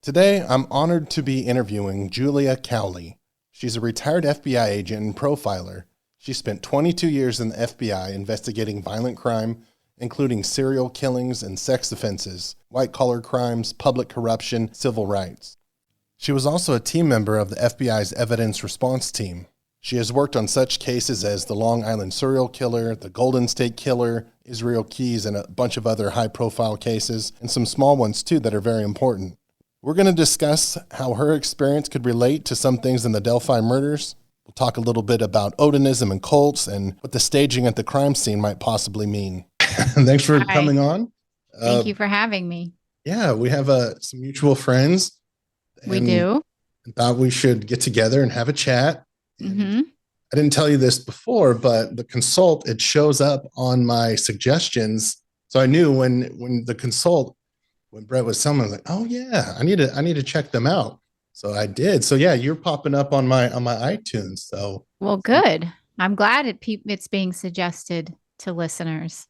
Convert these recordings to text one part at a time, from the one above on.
Today, I'm honored to be interviewing Julia Cowley. She's a retired FBI agent and profiler. She spent 22 years in the FBI investigating violent crime, including serial killings and sex offenses, white-collar crimes, public corruption, civil rights. She was also a team member of the FBI's evidence response team. She has worked on such cases as the Long Island serial killer, the Golden State Killer, Israel Keys, and a bunch of other high-profile cases, and some small ones too that are very important. We're going to discuss how her experience could relate to some things in the Delphi murders. We'll talk a little bit about Odinism and cults and what the staging at the crime scene might possibly mean. Thanks for coming on. Thank you for having me. Yeah, we have some mutual friends. We do. Thought we should get together and have a chat. Mm-hmm. I didn't tell you this before, but the consult, it shows up on my suggestions. So I knew when Brett was telling me, I was like, oh yeah, I need to check them out. So I did. So yeah, you're popping up on my iTunes. So well, good. I'm glad it's being suggested to listeners.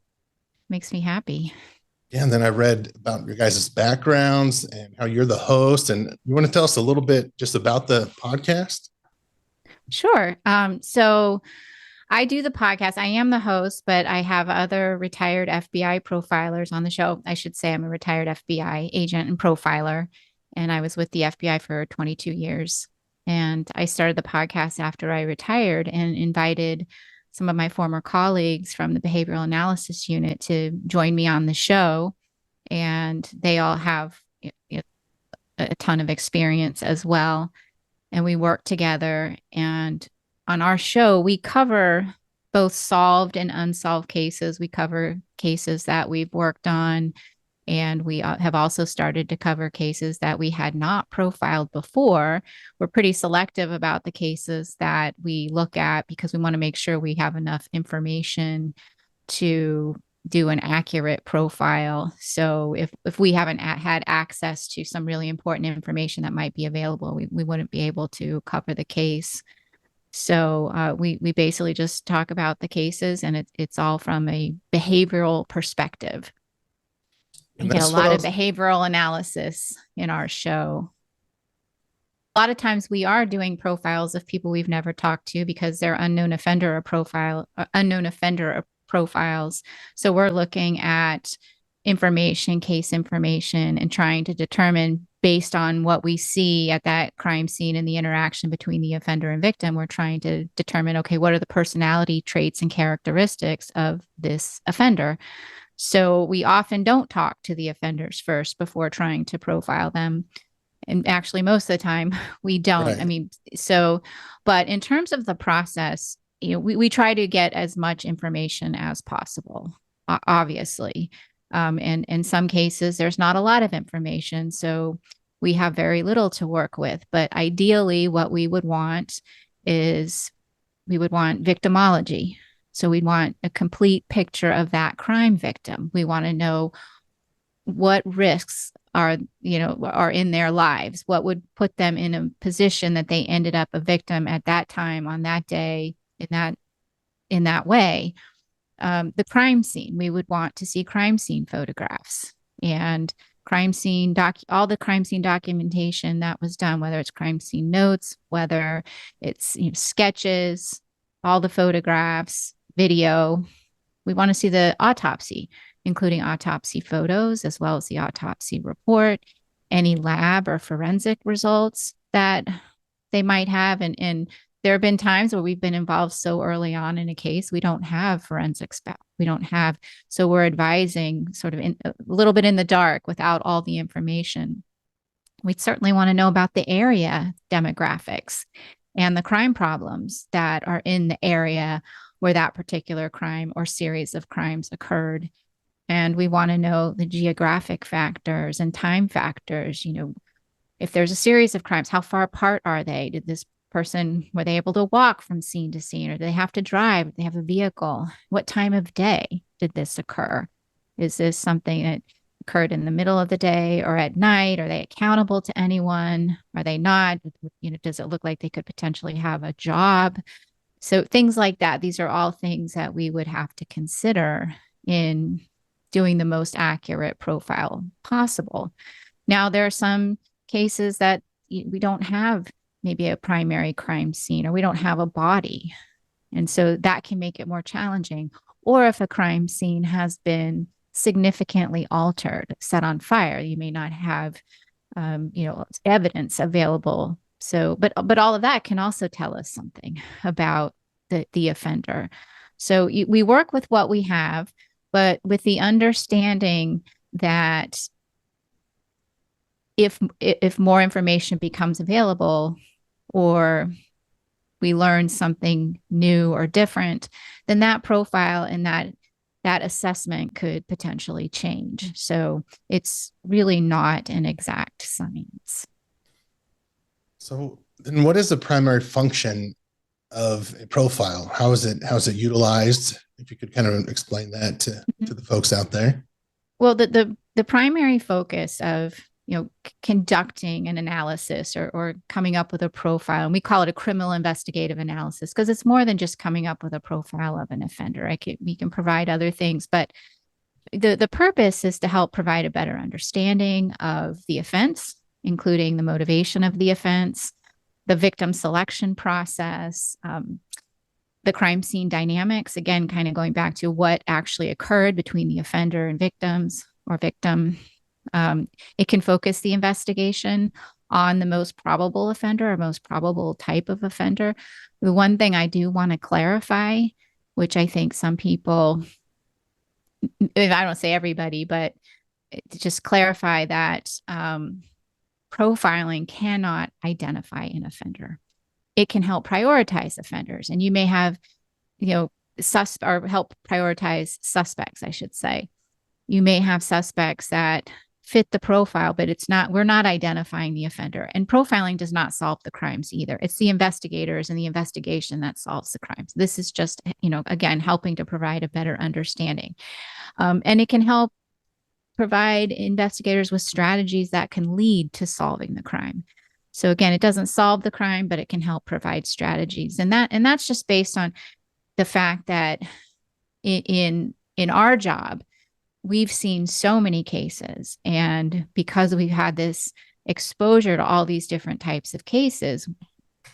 Makes me happy. Yeah, and then I read about your guys' backgrounds and how you're the host. And you want to tell us a little bit just about the podcast? Sure. So I do the podcast. I am the host, but I have other retired FBI profilers on the show. I should say I'm a retired FBI agent and profiler, and I was with the FBI for 22 years. And I started the podcast after I retired and invited some of my former colleagues from the behavioral analysis unit to join me on the show. And they all have a ton of experience as well. And we work together. And on our show, we cover both solved and unsolved cases. We cover cases that we've worked on, and we have also started to cover cases that we had not profiled before. We're pretty selective about the cases that we look at because we want to make sure we have enough information to do an accurate profile. So if we haven't had access to some really important information that might be available, we wouldn't be able to cover the case. So we basically just talk about the cases, and it's all from a behavioral perspective. We get a lot of behavioral analysis in our show. A lot of times we are doing profiles of people we've never talked to because they're unknown offender profiles. So we're looking at case information, and trying to determine based on what we see at that crime scene and the interaction between the offender and victim, we're trying to determine, okay, what are the personality traits and characteristics of this offender? So we often don't talk to the offenders first before trying to profile them. And actually, most of the time we don't. Right. But in terms of the process, we try to get as much information as possible, obviously. And in some cases, there's not a lot of information. So we have very little to work with. But ideally, what we would want is victimology. So we'd want a complete picture of that crime victim. We want to know what risks are in their lives, what would put them in a position that they ended up a victim at that time, on that day, in that way. The crime scene, we would want to see crime scene photographs and all the crime scene documentation that was done, whether it's crime scene notes, whether it's sketches, all the photographs, video. We want to see the autopsy, including autopsy photos, as well as the autopsy report, any lab or forensic results that they might have. And there have been times where we've been involved so early on in a case, we don't have forensics. So we're advising sort of a little bit in the dark without all the information. We'd certainly want to know about the area demographics and the crime problems that are in the area where that particular crime or series of crimes occurred. And we want to know the geographic factors and time factors. If there's a series of crimes, how far apart are they? Were they able to walk from scene to scene, or do they have to drive? Do they have a vehicle? What time of day did this occur? Is this something that occurred in the middle of the day or at night? Are they accountable to anyone? Are they not? Does it look like they could potentially have a job? So things like that. These are all things that we would have to consider in doing the most accurate profile possible. Now, there are some cases that we don't have maybe a primary crime scene, or we don't have a body. And so that can make it more challenging. Or if a crime scene has been significantly altered, set on fire, you may not have, evidence available. So, but all of that can also tell us something about the offender. So we work with what we have, but with the understanding that if more information becomes available, or we learn something new or different, then that profile and that assessment could potentially change. So it's really not an exact science. So then what is the primary function of a profile? How is it utilized? If you could kind of explain that to the folks out there. Well, the primary focus of conducting an analysis, or coming up with a profile, and we call it a criminal investigative analysis, because it's more than just coming up with a profile of an offender. We can provide other things, but the purpose is to help provide a better understanding of the offense, including the motivation of the offense, the victim selection process, the crime scene dynamics, again, kind of going back to what actually occurred between the offender and victims or victim. It can focus the investigation on the most probable offender or most probable type of offender. The one thing I do want to clarify, which I think some people, I don't say everybody, but to just clarify that profiling cannot identify an offender. It can help prioritize offenders, and you may have, or help prioritize suspects, I should say. You may have suspects that fit the profile, but we're not identifying the offender. And profiling does not solve the crimes either. It's the investigators and the investigation that solves the crimes. This is just, again, helping to provide a better understanding. And it can help provide investigators with strategies that can lead to solving the crime. So again, it doesn't solve the crime, but it can help provide strategies. And that's just based on the fact that in our job, we've seen so many cases. And because we've had this exposure to all these different types of cases,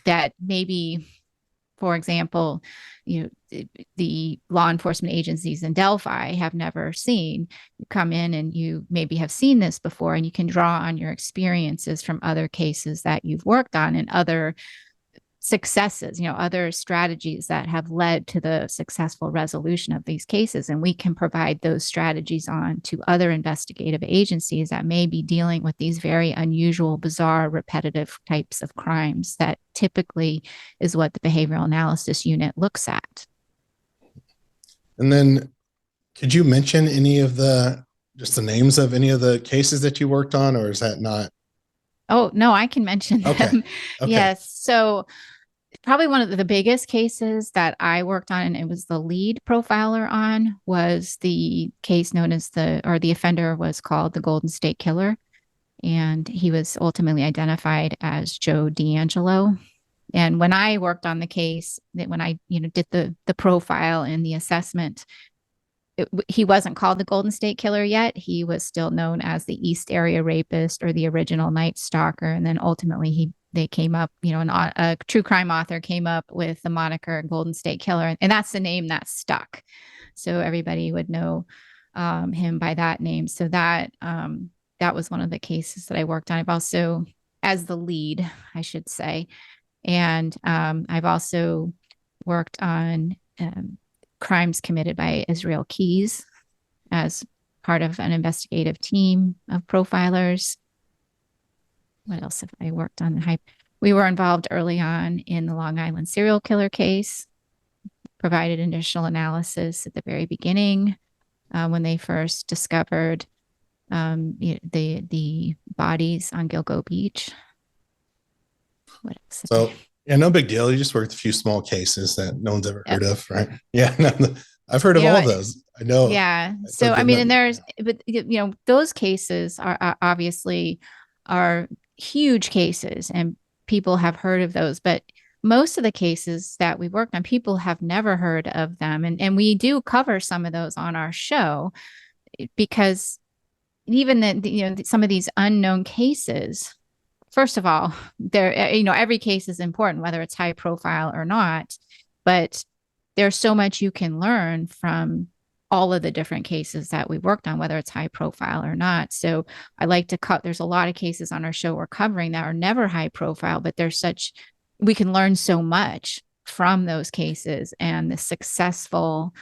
that maybe, for example, the law enforcement agencies in Delphi have never seen. You come in and you maybe have seen this before, and you can draw on your experiences from other cases that you've worked on and other successes, other strategies that have led to the successful resolution of these cases. And we can provide those strategies on to other investigative agencies that may be dealing with these very unusual, bizarre, repetitive types of crimes that typically is what the behavioral analysis unit looks at. And then could you mention just the names of any of the cases that you worked on, or is that not? Oh, no, I can mention them. Okay. Yes. So probably one of the biggest cases that I worked on, and it was the lead profiler on, was the case known as the offender was called the Golden State Killer. And he was ultimately identified as Joe D'Angelo. And when I worked on the case, when I, did the profile and the assessment, he wasn't called the Golden State Killer yet. He was still known as the East Area Rapist, or the original Night Stalker. And then ultimately they came up, a true crime author came up with the moniker Golden State Killer. And that's the name that stuck. So everybody would know him by that name. So that was one of the cases that I worked on. I've also, as the lead, I should say. And I've also worked on crimes committed by Israel Keys as part of an investigative team of profilers. What else have I worked on? We were involved early on in the Long Island serial killer case, provided initial analysis at the very beginning when they first discovered the bodies on Gilgo Beach. What else? So, yeah, no big deal. You just worked a few small cases that no one's ever heard of, right? Yeah, I've heard of all those. I know. Yeah. So, I mean, but those cases are obviously are huge cases, and people have heard of those. But most of the cases that we worked on, people have never heard of them. And we do cover some of those on our show, because even some of these unknown cases first of all, every case is important, whether it's high profile or not, but there's so much you can learn from all of the different cases that we worked on, whether it's high profile or not. So I like to there's a lot of cases on our show we're covering that are never high profile, but we can learn so much from those cases and the successful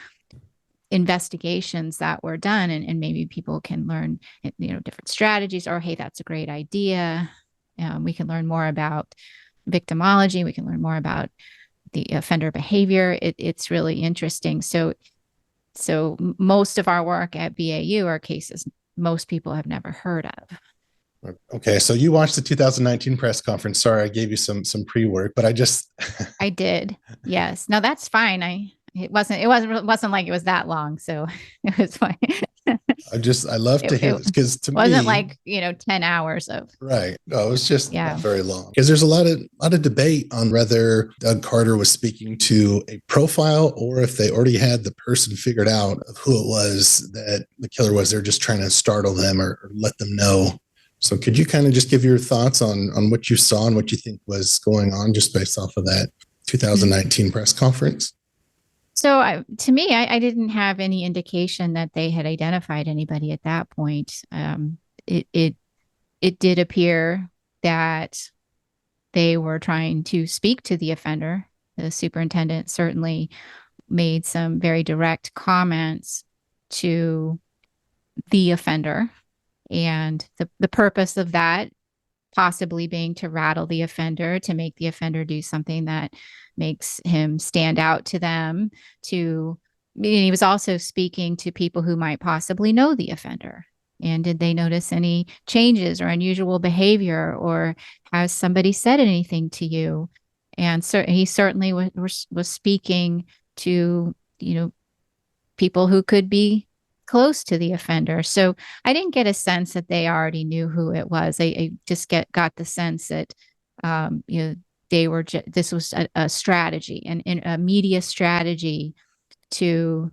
investigations that were done, and maybe people can learn different strategies, or hey, that's a great idea. We can learn more about victimology, we can learn more about the offender behavior. It's really interesting. So most of our work at BAU are cases most people have never heard of. Okay, so you watched the 2019 press conference. Sorry, I gave you some pre-work, but I did. Yes. No, that's fine. It wasn't like it was that long, so it was fine. I love to hear this, because to me, it wasn't like 10 hours of right. No, it was just not very long, because there's a lot of debate on whether Doug Carter was speaking to a profile or if they already had the person figured out of who it was that the killer was. They're just trying to startle them or let them know. So could you kind of just give your thoughts on what you saw and what you think was going on just based off of that 2019 press conference? So to me, I didn't have any indication that they had identified anybody at that point. It did appear that they were trying to speak to the offender. The superintendent certainly made some very direct comments to the offender, and the purpose of that possibly being to rattle the offender, to make the offender do something that makes him stand out to them. He was also speaking to people who might possibly know the offender. And did they notice any changes or unusual behavior, or has somebody said anything to you? And he certainly was speaking to, people who could be close to the offender. So I didn't get a sense that they already knew who it was. I just got the sense that, this was a strategy and a media strategy to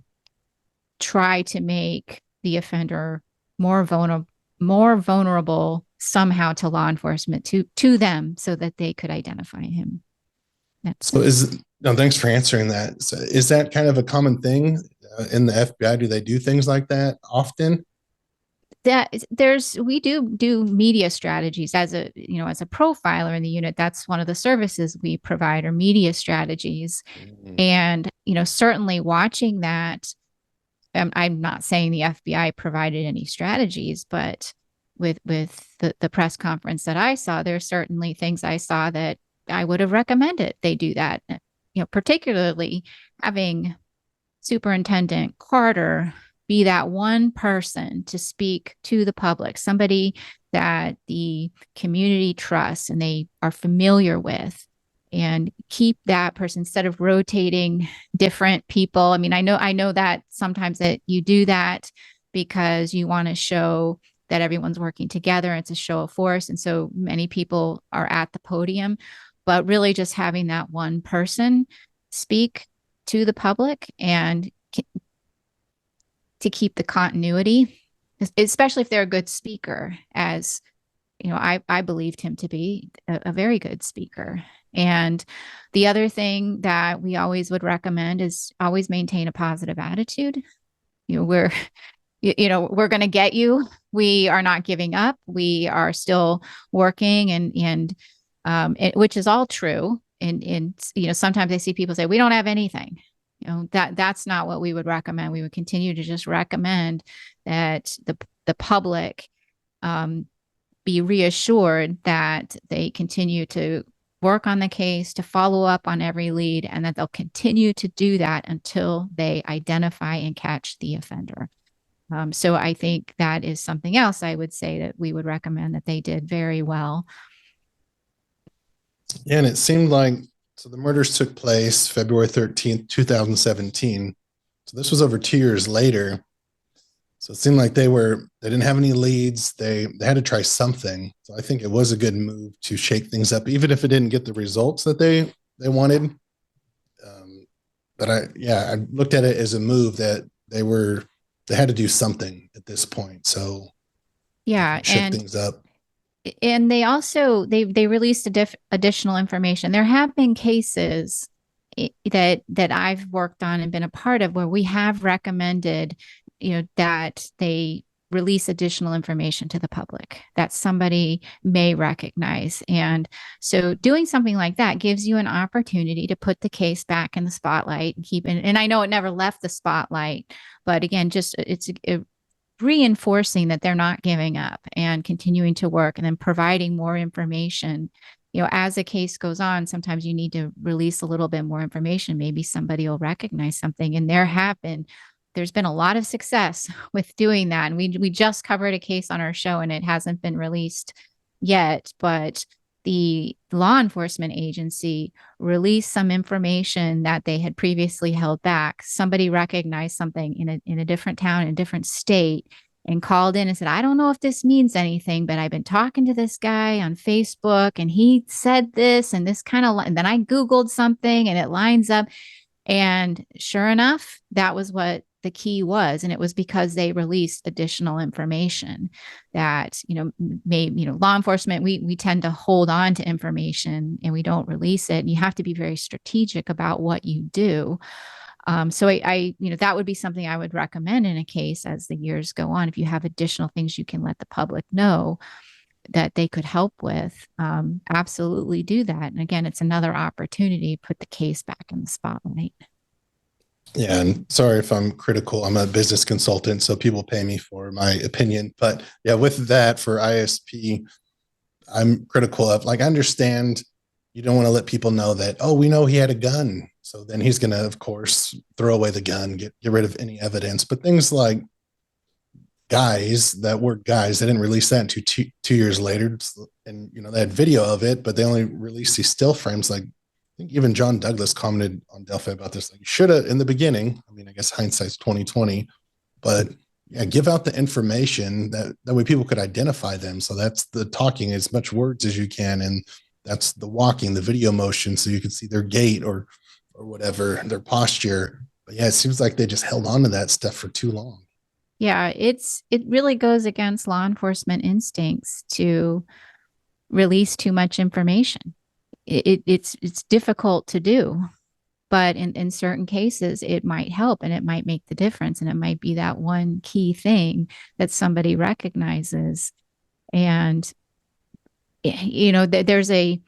try to make the offender more vulnerable somehow to law enforcement, to them, so that they could identify him. Thanks for answering that. So is that kind of a common thing in the FBI? Do they do things like that often? We do media strategies as a profiler in the unit. That's one of the services we provide, are media strategies. Mm-hmm. And, certainly watching that, I'm not saying the FBI provided any strategies, but with the press conference that I saw, there are certainly things I saw that I would have recommended they do that. Particularly having Superintendent Carter be that one person to speak to the public, somebody that the community trusts and they are familiar with, and keep that person instead of rotating different people. I mean, I know that sometimes that you do that because you want to show that everyone's working together. It's a show of force. And so many people are at the podium, but really just having that one person speak to the public and to keep the continuity, especially if they're a good speaker, as I believed him to be a very good speaker. And the other thing that we always would recommend is always maintain a positive attitude. We're going to get you. We are not giving up. We are still working, and which is all true. And sometimes I see people say, we don't have anything. That's not what we would recommend. We would continue to just recommend that the public be reassured that they continue to work on the case, to follow up on every lead, and that they'll continue to do that until they identify and catch the offender. So I think that is something else I would say that we would recommend that they did very well. Yeah, and it seemed like, so the murders took place February 13th, 2017. So this was over 2 years later. So it seemed like they didn't have any leads. They had to try something. So I think it was a good move to shake things up, even if it didn't get the results that they wanted. But I looked at it as a move that they had to do something at this point. So yeah, shake things up. And they also they released additional information. There have been cases that I've worked on and been a part of where we have recommended, that they release additional information to the public that somebody may recognize. And so doing something like that gives you an opportunity to put the case back in the spotlight and keep it. And I know it never left the spotlight, but again, just it's reinforcing that they're not giving up and continuing to work, and then providing more information. As a case goes on, sometimes you need to release a little bit more information. Maybe somebody will recognize something. And there's been a lot of success with doing that. And we just covered a case on our show, and it hasn't been released yet, but the law enforcement agency released some information that they had previously held back. Somebody recognized something in a different town, in a different state, and called in and said, I don't know if this means anything, but I've been talking to this guy on Facebook and he said this and this and then I Googled something and it lines up. And sure enough, that was what the key was. And it was because they released additional information that, law enforcement, we tend to hold on to information and we don't release it. And you have to be very strategic about what you do. So that would be something I would recommend in a case as the years go on. If you have additional things you can let the public know that they could help with, absolutely do that. And again, it's another opportunity to put the case back in the spotlight. Yeah, and sorry if I'm critical. I'm a business consultant, so people pay me for my opinion. But yeah, with that, for ISP, I'm critical of, I understand you don't want to let people know that, oh, we know he had a gun. So then he's going to, of course, throw away the gun, get rid of any evidence. But things like guys that were guys, they didn't release that until two years later. And, they had video of it, but they only released these still frames. I think even John Douglas commented on Delphi about this. You should have in the beginning. I guess hindsight's 2020, but yeah, give out the information that way people could identify them. So that's the talking, as much words as you can, and that's the walking, the video motion, so you can see their gait or whatever, their posture. But yeah, it seems like they just held on to that stuff for too long. Yeah, it really goes against law enforcement instincts to release too much information. It's difficult to do, but in certain cases it might help and it might make the difference, and it might be that one key thing that somebody recognizes. And there's a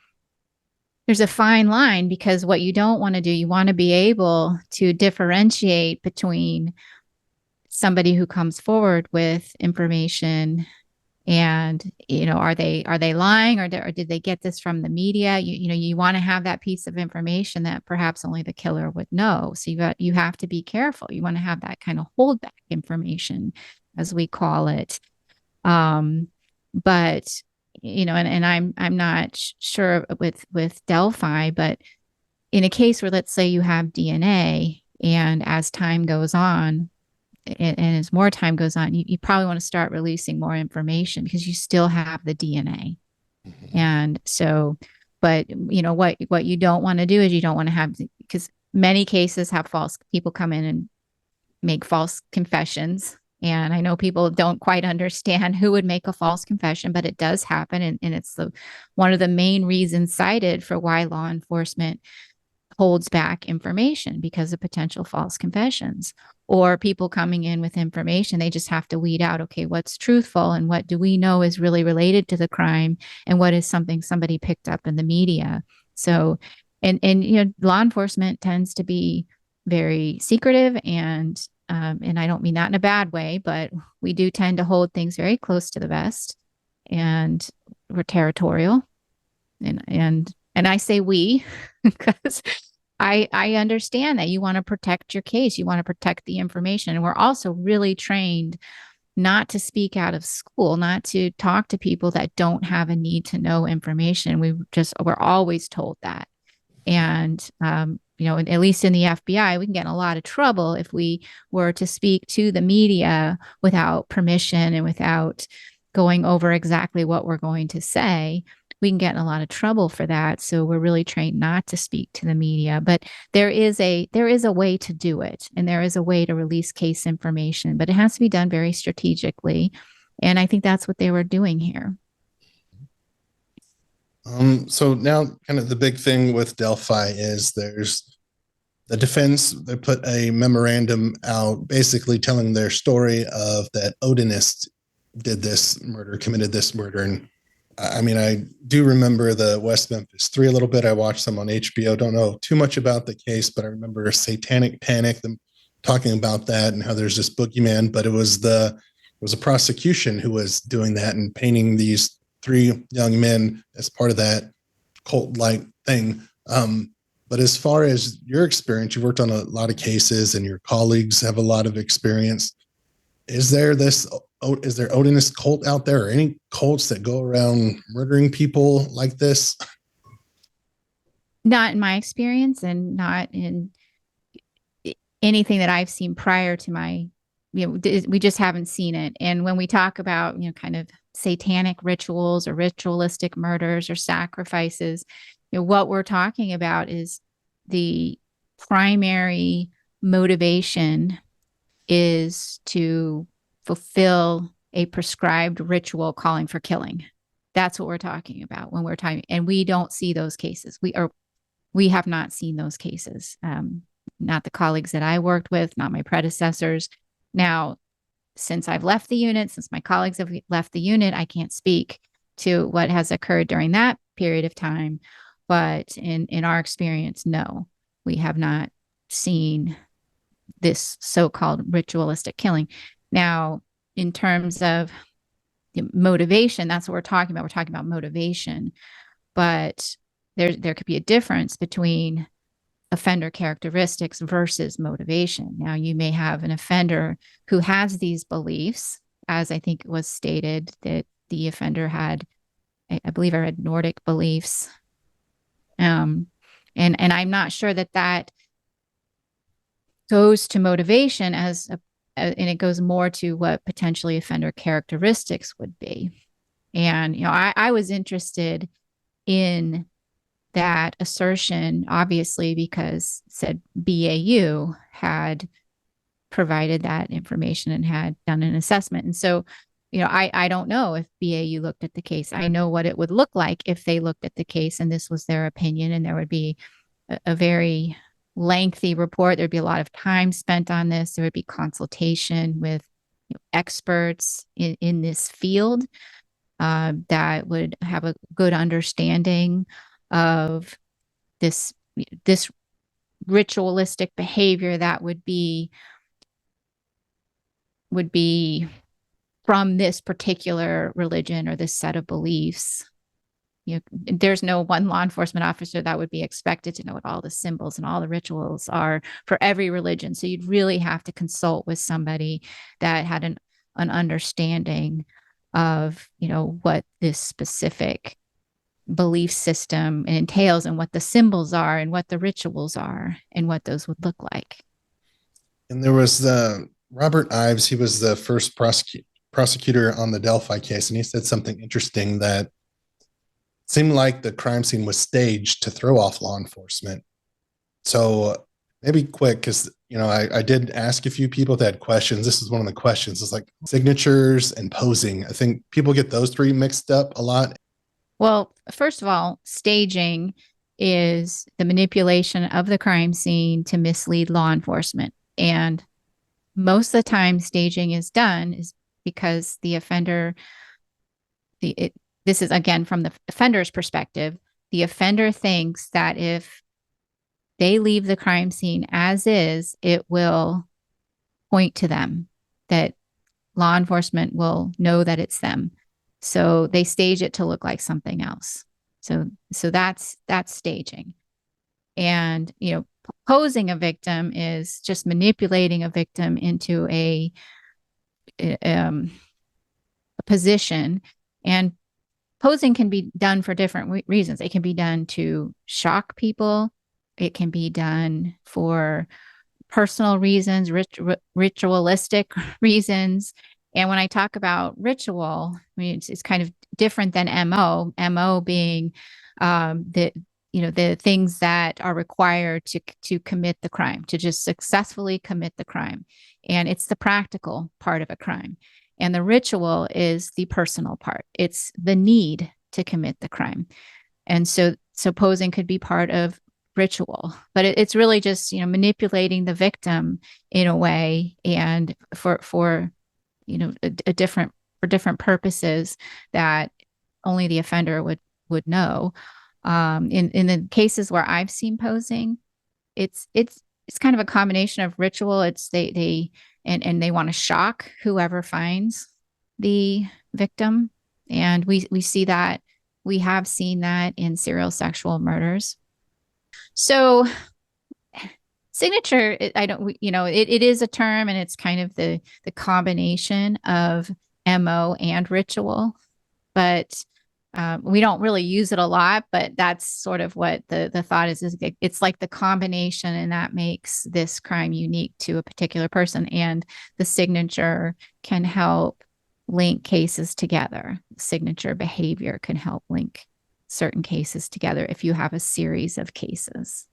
fine line, because what you don't want to do, you want to be able to differentiate between somebody who comes forward with information and, are they lying, or did they get this from the media? You want to have that piece of information that perhaps only the killer would know. So you have to be careful. You want to have that kind of holdback information, as we call it. But, and I'm not sure with Delphi, but in a case where, let's say you have DNA, and as time goes on, and as more time goes on, you probably want to start releasing more information because you still have the DNA. Mm-hmm. And so, but what you don't want to do is you don't want to have, because many cases have false people come in and make false confessions. And I know people don't quite understand who would make a false confession, but it does happen. And it's one of the main reasons cited for why law enforcement holds back information, because of potential false confessions, or people coming in with information. They just have to weed out, okay, what's truthful and what do we know is really related to the crime, and what is something somebody picked up in the media. So, and law enforcement tends to be very secretive, and I don't mean that in a bad way, but we do tend to hold things very close to the vest, and we're territorial. And I say we because I understand that you want to protect your case. You want to protect the information. And we're also really trained not to speak out of school, not to talk to people that don't have a need to know information. We're always told that. And, at least in the FBI, we can get in a lot of trouble if we were to speak to the media without permission and without going over exactly what we're going to say. We can get in a lot of trouble for that. So we're really trained not to speak to the media, but there is a way to do it. And there is a way to release case information, but it has to be done very strategically. And I think that's what they were doing here. So now kind of the big thing with Delphi is there's the defense. They put a memorandum out basically telling their story of that Odinist did this murder, committed this murder. And I mean, I do remember the West Memphis Three a little bit. I watched them on HBO. Don't know too much about the case, but I remember Satanic Panic, them talking about that and how there's this boogeyman. But it was a prosecution who was doing that and painting these three young men as part of that cult-like thing. But as far as your experience, you've worked on a lot of cases, and your colleagues have a lot of experience. Is there Odinist cult out there, or any cults that go around murdering people like this? Not in my experience, and not in anything that I've seen prior to my, we just haven't seen it. And when we talk about, kind of satanic rituals or ritualistic murders or sacrifices, what we're talking about is the primary motivation is to fulfill a prescribed ritual calling for killing. That's what we're talking about when we're talking, and we don't see those cases. We have not seen those cases. Not the colleagues that I worked with, not my predecessors. Now, since I've left the unit, since my colleagues have left the unit, I can't speak to what has occurred during that period of time. But in our experience, no, we have not seen this so-called ritualistic killing. Now, in terms of motivation, that's what we're talking about. We're talking about motivation, but there could be a difference between offender characteristics versus motivation. Now, you may have an offender who has these beliefs, as I think was stated, that the offender had, I believe I read Nordic beliefs. And I'm not sure that goes to motivation and it goes more to what potentially offender characteristics would be. And, I was interested in that assertion, obviously, because said BAU had provided that information and had done an assessment. And so, I don't know if BAU looked at the case. I know what it would look like if they looked at the case and this was their opinion, and there would be a very lengthy report. There'd be a lot of time spent on this. There would be consultation with experts in this field that would have a good understanding of this ritualistic behavior that would be from this particular religion or this set of beliefs. There's no one law enforcement officer that would be expected to know what all the symbols and all the rituals are for every religion. So you'd really have to consult with somebody that had an understanding of, what this specific belief system entails and what the symbols are and what the rituals are and what those would look like. And there was Robert Ives. He was the first prosecutor on the Delphi case, and he said something interesting that seemed like the crime scene was staged to throw off law enforcement. So maybe quick, because I did ask a few people that had questions. This is one of the questions. It's like signatures and posing. I think people get those three mixed up a lot. Well, first of all, staging is the manipulation of the crime scene to mislead law enforcement. And most of the time staging is done is because the offender, this is again from the offender's perspective, the offender thinks that if they leave the crime scene as is, it will point to them, that law enforcement will know that it's them. So they stage it to look like something else. So that's staging. And, posing a victim is just manipulating a victim into a position. And posing can be done for different reasons. It can be done to shock people. It can be done for personal reasons, ritualistic reasons. And when I talk about ritual, I mean, it's kind of different than MO. MO being the things that are required to commit the crime, to just successfully commit the crime. And it's the practical part of a crime. And the ritual is the personal part. It's the need to commit the crime. And so posing could be part of ritual, but it's really just, manipulating the victim in a way, and for a different for different purposes that only the offender would know. In the cases where I've seen posing, it's kind of a combination of ritual. It's they want to shock whoever finds the victim, and we see that. We have seen that in serial sexual murders. So signature, I don't, it is a term, and it's kind of the combination of MO and ritual, but we don't really use it a lot. But that's sort of what the thought is it's like the combination, and that makes this crime unique to a particular person. And the signature can help link cases together. Signature behavior can help link certain cases together if you have a series of cases.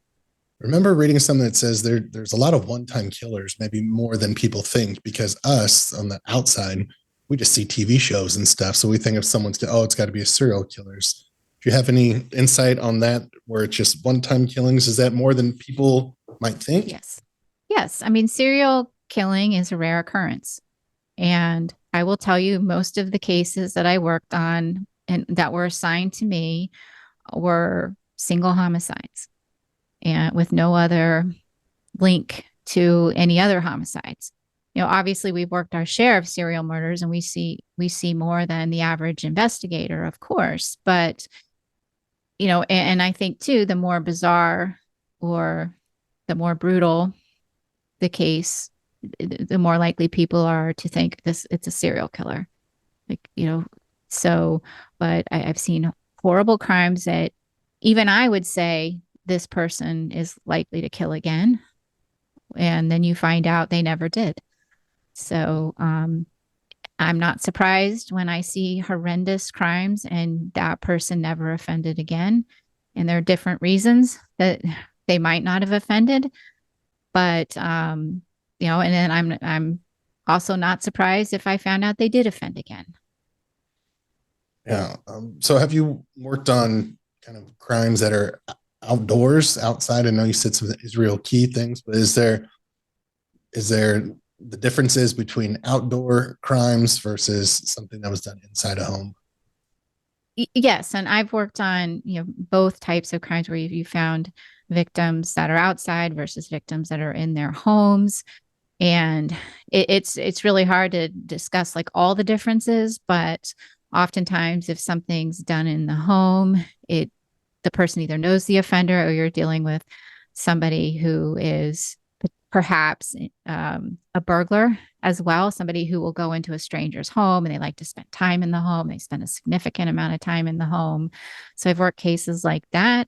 I remember reading something that says there's a lot of one-time killers, maybe more than people think, because us on the outside, we just see TV shows and stuff. So we think if someone's, it's got to be a serial killers. Do you have any insight on that, where it's just one-time killings? Is that more than people might think? Yes. I mean, serial killing is a rare occurrence. And I will tell you, most of the cases that I worked on and that were assigned to me were single homicides, and with no other link to any other homicides. Obviously we've worked our share of serial murders, and we see more than the average investigator, of course. But, and I think too, the more bizarre or the more brutal the case, the more likely people are to think it's a serial killer. So, but I've seen horrible crimes that even I would say this person is likely to kill again. And then you find out they never did. So I'm not surprised when I see horrendous crimes and that person never offended again. And there are different reasons that they might not have offended. But, and then I'm also not surprised if I found out they did offend again. Yeah. So have you worked on kind of crimes that are outdoors, outside? I know you said some Israel key things, but is there the differences between outdoor crimes versus something that was done inside a home? Yes, and I've worked on both types of crimes where you found victims that are outside versus victims that are in their homes, and it's really hard to discuss like all the differences. But oftentimes, if something's done in the home, the person either knows the offender, or you're dealing with somebody who is perhaps a burglar as well, somebody who will go into a stranger's home and they like to spend time in the home. They spend a significant amount of time in the home. So I've worked cases like that.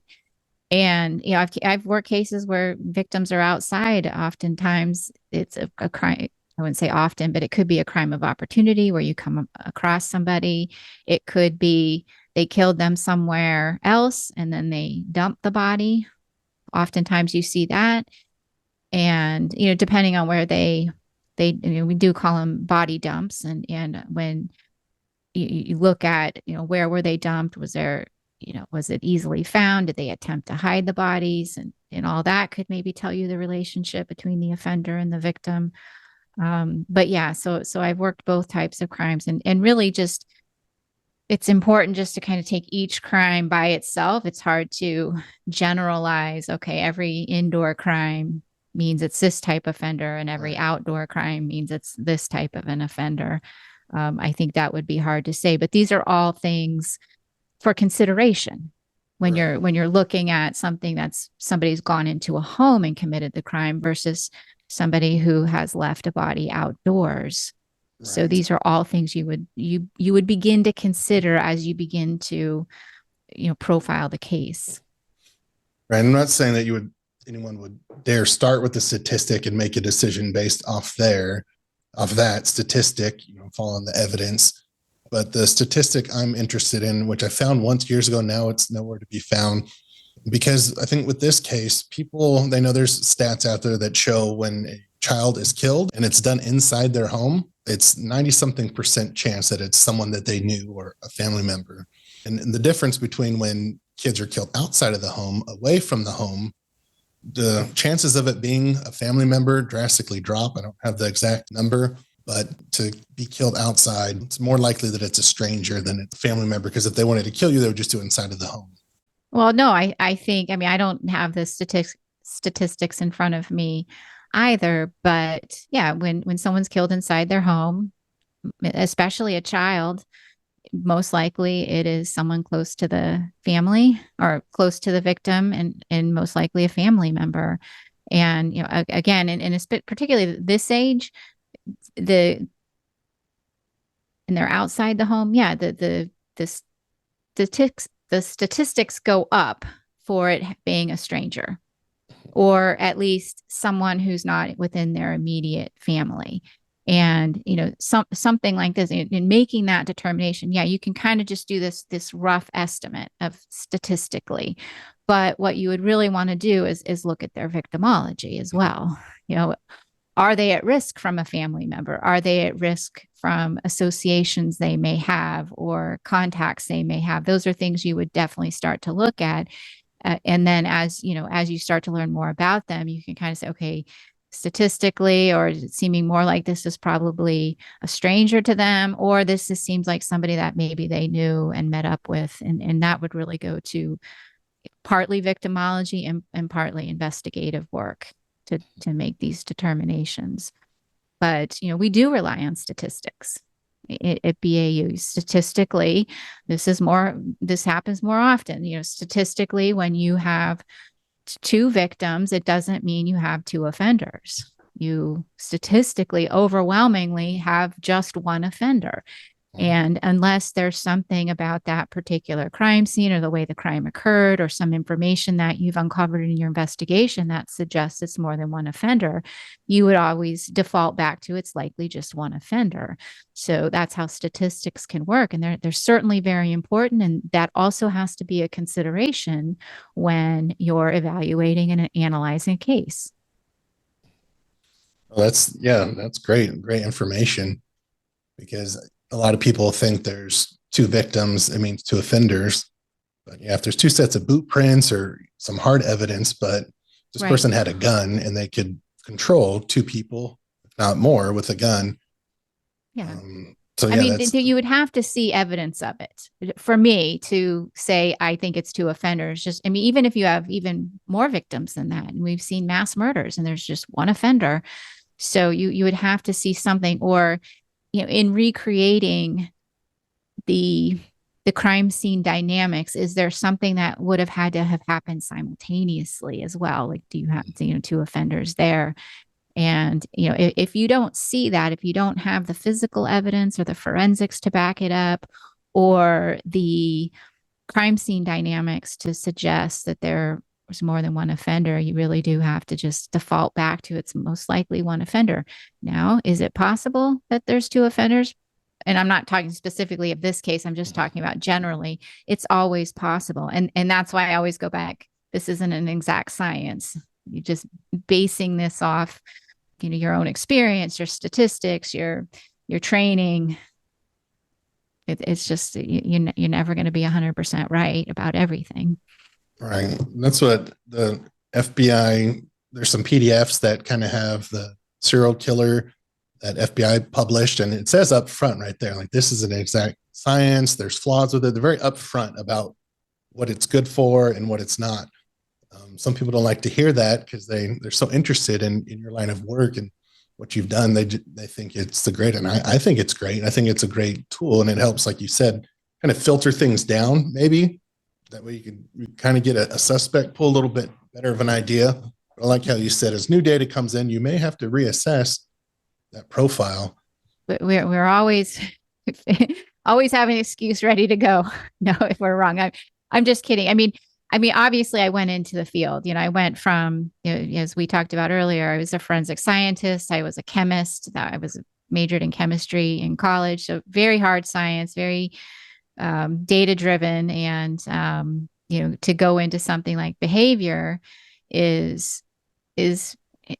And, I've worked cases where victims are outside. Oftentimes it's a crime. I wouldn't say often, but it could be a crime of opportunity where you come across somebody. It could be they killed them somewhere else and then they dumped the body. Oftentimes you see that. And, depending on where we do call them body dumps. And when you look at, where were they dumped? Was it easily found? Did they attempt to hide the bodies? And all that could maybe tell you the relationship between the offender and the victim. But yeah, so I've worked both types of crimes, and really just, it's important just to kind of take each crime by itself. It's hard to generalize, okay, every indoor crime means it's this type of offender, and every outdoor crime means it's this type of an offender. I think that would be hard to say, but these are all things for consideration when you're looking at something that's somebody's gone into a home and committed the crime versus somebody who has left a body outdoors. Right. So these are all things you would begin to consider as you begin to profile the case. Right. I'm not saying that anyone would dare start with a statistic and make a decision based off that statistic, following the evidence. But the statistic I'm interested in, which I found once years ago, now it's nowhere to be found, because I think with this case, they know there's stats out there that show when a child is killed and it's done inside their home, it's 90-something% chance that it's someone that they knew or a family member. And the difference between when kids are killed outside of the home, away from the home, the chances of it being a family member drastically drop. I don't have the exact number, but to be killed outside, it's more likely that it's a stranger than a family member, because if they wanted to kill you, they would just do it inside of the home. Well, no, I think, I mean, I don't have the statistics in front of me either, but yeah, when someone's killed inside their home, especially a child, most likely it is someone close to the family or close to the victim, and most likely a family member. And, again, particularly this age, the and they're outside the home. Yeah, the statistics go up for it being a stranger, or at least someone who's not within their immediate family. And something like this, in making that determination, yeah, you can kind of just do this rough estimate of statistically, but what you would really want to do is look at their victimology as well. Are they at risk from a family member? Are they at risk from associations they may have or contacts they may have? Those are things you would definitely start to look at. And then as you start to learn more about them, you can kind of say, okay, statistically, or is it seeming more like this is probably a stranger to them, or this just seems like somebody that maybe they knew and met up with. And that would really go to partly victimology and partly investigative work to make these determinations. But, we do rely on statistics at BAU. Statistically, this happens more often. Statistically, when you have two victims, it doesn't mean you have two offenders. You statistically overwhelmingly have just one offender. And unless there's something about that particular crime scene or the way the crime occurred, or some information that you've uncovered in your investigation that suggests it's more than one offender, you would always default back to it's likely just one offender. So that's how statistics can work. And they're certainly very important. And that also has to be a consideration when you're evaluating and analyzing a case. Well, that's great. Great information, because a lot of people think there's two victims, it means two offenders. But yeah, if there's two sets of boot prints or some hard evidence, but this Right. person had a gun and they could control two people, if not more, with a gun. Yeah. So I yeah, mean, you would have to see evidence of it for me to say, I think it's two offenders. Just, I mean, even if you have even more victims than that, and we've seen mass murders and there's just one offender. So you would have to see something, or, in recreating the crime scene dynamics, is there something that would have had to have happened simultaneously as well? Like, do you have, two offenders there? And, if you don't see that, if you don't have the physical evidence or the forensics to back it up, or the crime scene dynamics to suggest that there was more than one offender, you really do have to just default back to it's most likely one offender. Now, is it possible that there's two offenders? And I'm not talking specifically of this case, I'm just talking about generally. It's always possible. And that's why I always go back. This isn't an exact science. You're just basing this off, your own experience, your statistics, your training. It's just, you're never going to be 100% right about everything. right. That's what the FBI, there's some PDFs that kind of have the serial killer that FBI published, and it says up front right there, like, this is an exact science. There's flaws with it. They're very upfront about what it's good for and what it's not. Some people don't like to hear that because they're so interested in your line of work and what you've done. They think it's the great, and I think it's great. I think it's a great tool, and it helps, like you said, kind of filter things down. Maybe that way you kind of get a suspect, pull a little bit better of an idea. I like how you said, as new data comes in, you may have to reassess that profile. But we're always always have an excuse ready to go. No, if we're wrong. I'm just kidding. I mean, obviously I went into the field. I went from, as we talked about earlier, I was a forensic scientist. I was a chemist. I was majored in chemistry in college. So very hard science, very data driven. And, to go into something like behavior is a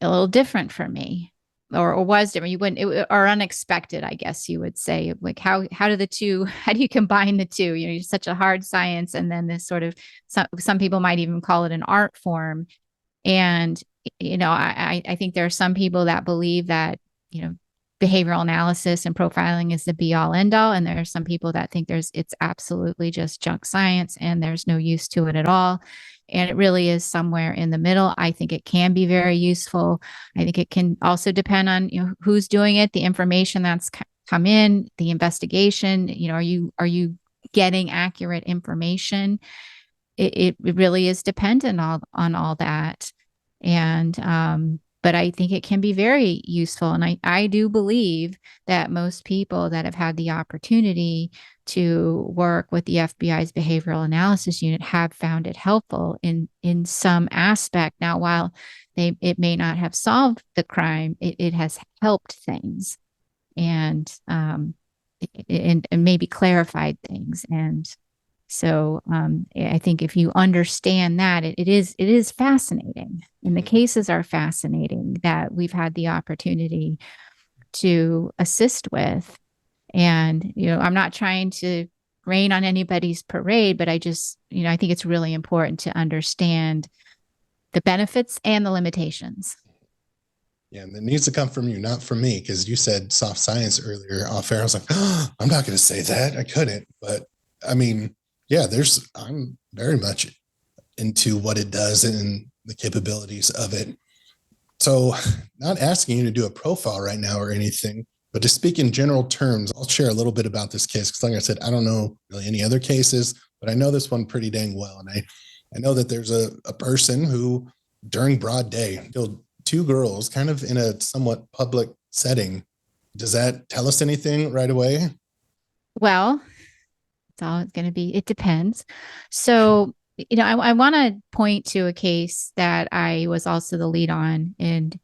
little different for me. or was different. You wouldn't, or unexpected, I guess you would say. Like how do the two, how do you combine the two? You know, it's such a hard science, and then this sort of some people might even call it an art form. And you know, I think there are some people that believe that, you know, behavioral analysis and profiling is the be all end all, and there are some people that think it's absolutely just junk science and there's no use to it at all. And it really is somewhere in the middle. I think it can be very useful. I think it can also depend on, you know, who's doing it, the information that's come in, the investigation. You know, are you getting accurate information? It really is dependent on all that. And but I think it can be very useful. And I do believe that most people that have had the opportunity to work with the FBI's behavioral analysis unit have found it helpful in some aspect. Now, while it may not have solved the crime, it has helped things, and and maybe clarified things. And so I think if you understand that, it is fascinating, and the cases are fascinating that we've had the opportunity to assist with. And you know, I'm not trying to rain on anybody's parade, but I just, you know, I think it's really important to understand the benefits and the limitations. Yeah, and it needs to come from you, not from me, because you said soft science earlier off air. I was like, oh, I'm not going to say that. I couldn't. But I mean, yeah, I'm very much into what it does and the capabilities of it. So, not asking you to do a profile right now or anything, but to speak in general terms, I'll share a little bit about this case because, like I said, I don't know really any other cases, but I know this one pretty dang well. And I know that there's a person who, during broad day, killed two girls kind of in a somewhat public setting. Does that tell us anything right away? Well, it's all going to be, it depends. So, you know, I want to point to a case that I was also the lead on, and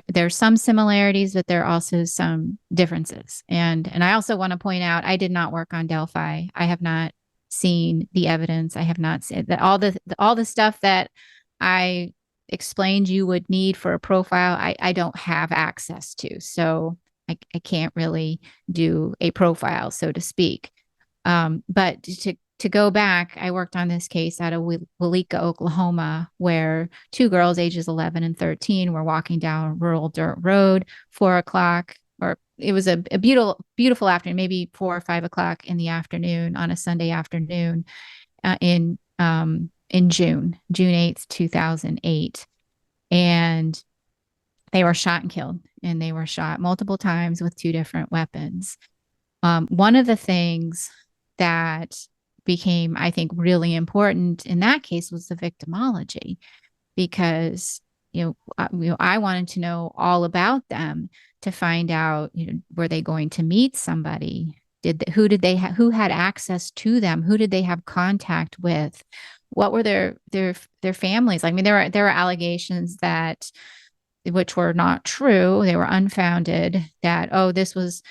there's some similarities, but there are also some differences. And I also want to point out, I did not work on Delphi. I have not seen the evidence. I have not seen that all the stuff that I explained you would need for a profile. I don't have access to, so I can't really do a profile, so to speak. But to go back, I worked on this case out of Walika, Oklahoma, where two girls, ages 11 and 13, were walking down a rural dirt road, 4 o'clock, or it was a beautiful, beautiful afternoon, maybe 4 or 5 o'clock in the afternoon on a Sunday afternoon in June 8th, 2008. And they were shot and killed, and they were shot multiple times with two different weapons. One of the things that became, I think, really important in that case was the victimology, because I wanted to know all about them to find out, were they going to meet somebody? Who had access to them? Who did they have contact with? What were their families? I mean, there were allegations that, which were not true, they were unfounded, that, oh, this was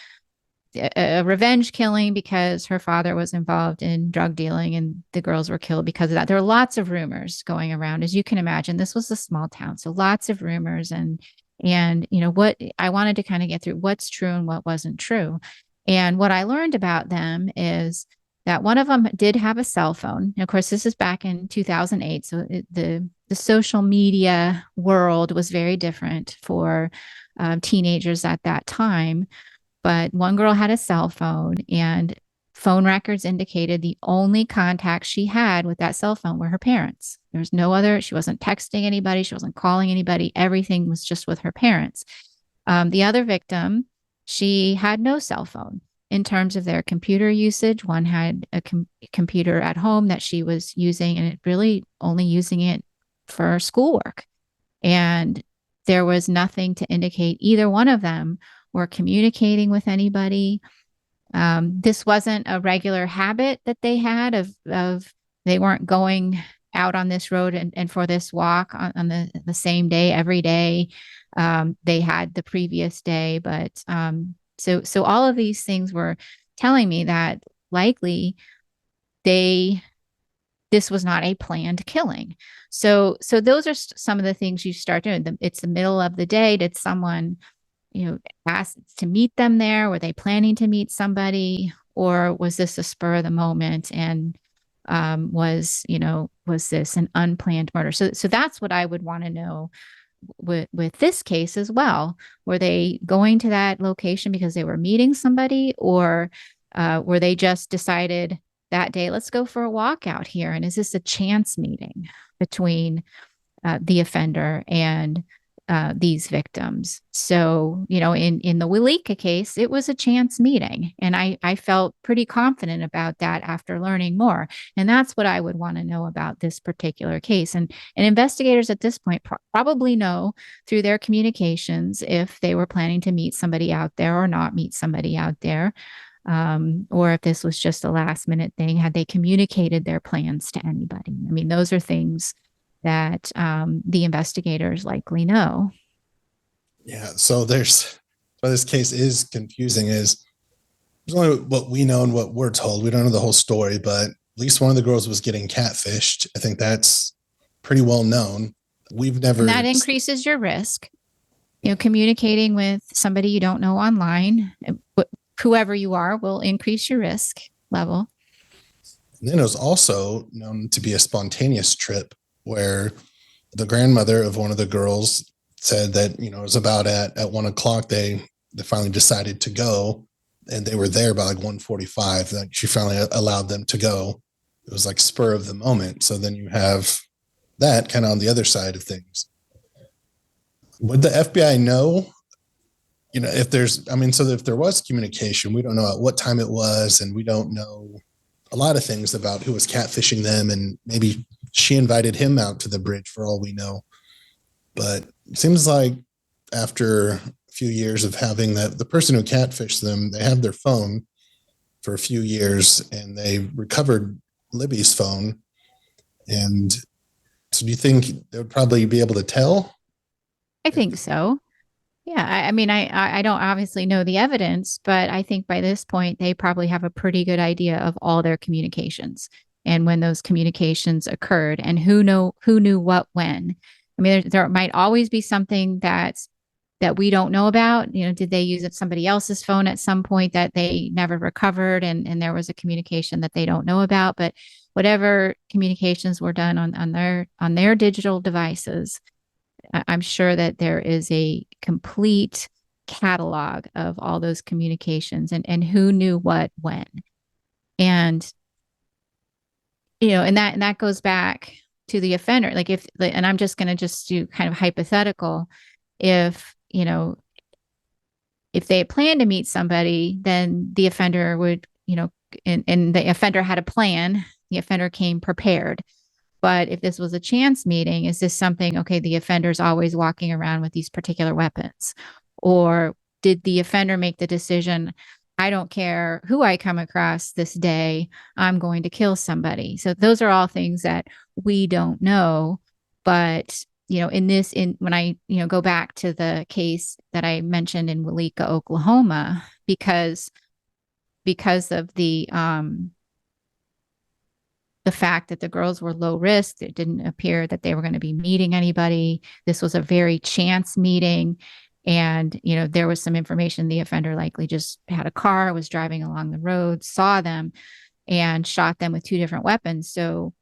a revenge killing because her father was involved in drug dealing and the girls were killed because of that. There were lots of rumors going around. As you can imagine, this was a small town, so lots of rumors. And what I wanted to kind of get through what's true and what wasn't true. And what I learned about them is that one of them did have a cell phone. And of course, this is back in 2008, so the social media world was very different for teenagers at that time. But one girl had a cell phone, and phone records indicated the only contacts she had with that cell phone were her parents. There was no other. She wasn't texting anybody. She wasn't calling anybody. Everything was just with her parents. The other victim, she had no cell phone in terms of their computer usage. One had a computer at home that she was using, and it really only using it for schoolwork. And there was nothing to indicate either one of them or communicating with anybody. This wasn't a regular habit that they had of they weren't going out on this road and for this walk on the same day every day. They had the previous day, but so all of these things were telling me that likely this was not a planned killing. So those are some of the things you start doing. It's the middle of the day. Did someone asked to meet them there? Were they planning to meet somebody, or was this a spur of the moment? And was this an unplanned murder? So that's what I would want to know with this case as well. Were they going to that location because they were meeting somebody, or were they just decided that day, let's go for a walk out here? And is this a chance meeting between the offender and these victims? So, in the Walika case, it was a chance meeting. And I felt pretty confident about that after learning more. And that's what I would want to know about this particular case. And investigators at this point probably know through their communications if they were planning to meet somebody out there or not meet somebody out there. Or if this was just a last minute thing, had they communicated their plans to anybody? I mean, those are things that the investigators likely know. Yeah. So this case is confusing. There's only what we know and what we're told. We don't know the whole story, but at least one of the girls was getting catfished. I think that's pretty well known. We've never. And that increases your risk. Communicating with somebody you don't know online, whoever you are, will increase your risk level. And then it was also known to be a spontaneous trip, where the grandmother of one of the girls said that, it was about at 1:00, they finally decided to go, and they were there by like 1:45. Like she finally allowed them to go. It was like spur of the moment. So then you have that kind of on the other side of things. Would the FBI know, if if there was communication, we don't know at what time it was, and we don't know a lot of things about who was catfishing them, and maybe she invited him out to the bridge for all we know. But it seems like after a few years of having the person who catfished them, they have their phone for a few years, and they recovered Libby's phone. And so do you think they would probably be able to tell? I think so. Yeah. I mean, I don't obviously know the evidence, but I think by this point, they probably have a pretty good idea of all their communications and when those communications occurred and who knew what when. I mean, there might always be something that we don't know about. Did they use somebody else's phone at some point that they never recovered, and there was a communication that they don't know about? But whatever communications were done on their digital devices, I'm sure that there is a complete catalog of all those communications and who knew what when. And and that goes back to the offender. Like and I'm just going to just do kind of hypothetical. If they planned to meet somebody, then the offender would, and the offender had a plan, the offender came prepared. But if this was a chance meeting, is this something, okay, the offender's always walking around with these particular weapons? Or did the offender make the decision, I don't care who I come across this day, I'm going to kill somebody? So those are all things that we don't know. But, when I, go back to the case that I mentioned in Walika, Oklahoma, because of the fact that the girls were low risk, it didn't appear that they were going to be meeting anybody. This was a very chance meeting. And, there was some information the offender likely just had a car, was driving along the road, saw them, and shot them with two different weapons. So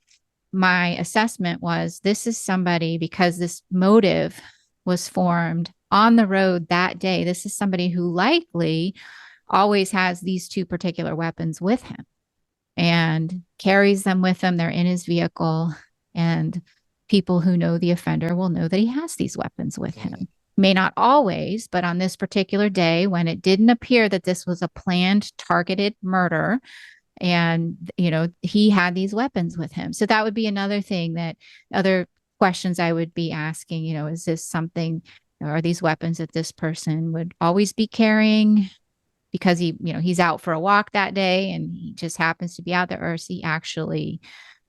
my assessment was, this is somebody, because this motive was formed on the road that day, this is somebody who likely always has these two particular weapons with him and carries them with him. They're in his vehicle, and people who know the offender will know that he has these weapons with him. May not always, but on this particular day, when it didn't appear that this was a planned, targeted murder, and, he had these weapons with him. So that would be another thing, that other questions I would be asking, is this something, are these weapons that this person would always be carrying because he's out for a walk that day and he just happens to be out there, or is he actually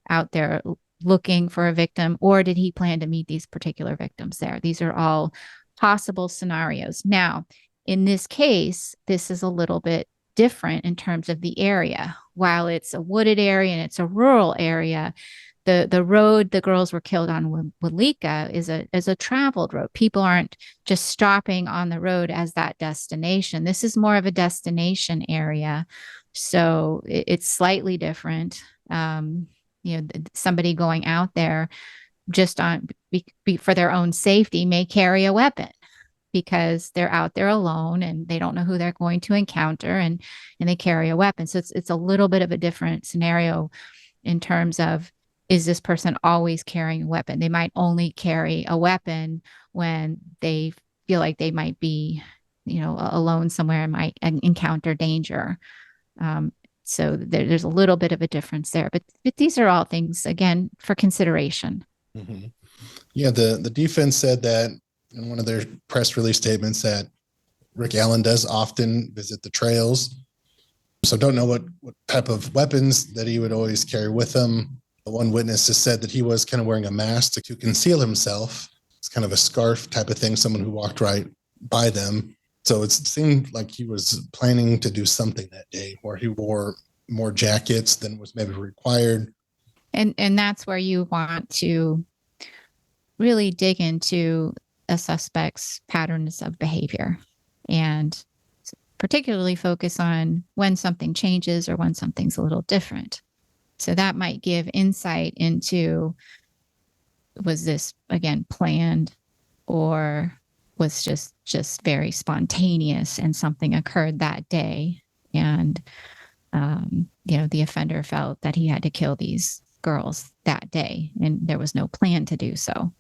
out there looking for a victim, or did he plan to meet these particular victims there? These are all possible scenarios. Now, in this case, this is a little bit different in terms of the area. While it's a wooded area and it's a rural area, the road the girls were killed on, Walika, is a traveled road. People aren't just stopping on the road as that destination. This is more of a destination area, so it's slightly different. Somebody going out there just for their own safety may carry a weapon because they're out there alone and they don't know who they're going to encounter, and they carry a weapon. So it's a little bit of a different scenario in terms of, is this person always carrying a weapon? They might only carry a weapon when they feel like they might be, alone somewhere and might encounter danger. So there's a little bit of a difference there, but these are all things, again, for consideration. Mm-hmm. Yeah, the defense said that in one of their press release statements that Rick Allen does often visit the trails. So don't know what type of weapons that he would always carry with him. One witness has said that he was kind of wearing a mask to conceal himself. It's kind of a scarf type of thing, someone who walked right by them. So it seemed like he was planning to do something that day where he wore more jackets than was maybe required. And that's where you want to really dig into a suspect's patterns of behavior and particularly focus on when something changes or when something's a little different. So that might give insight into, was this, again, planned, or was just very spontaneous and something occurred that day. And, the offender felt that he had to kill these girls that day and there was no plan to do so.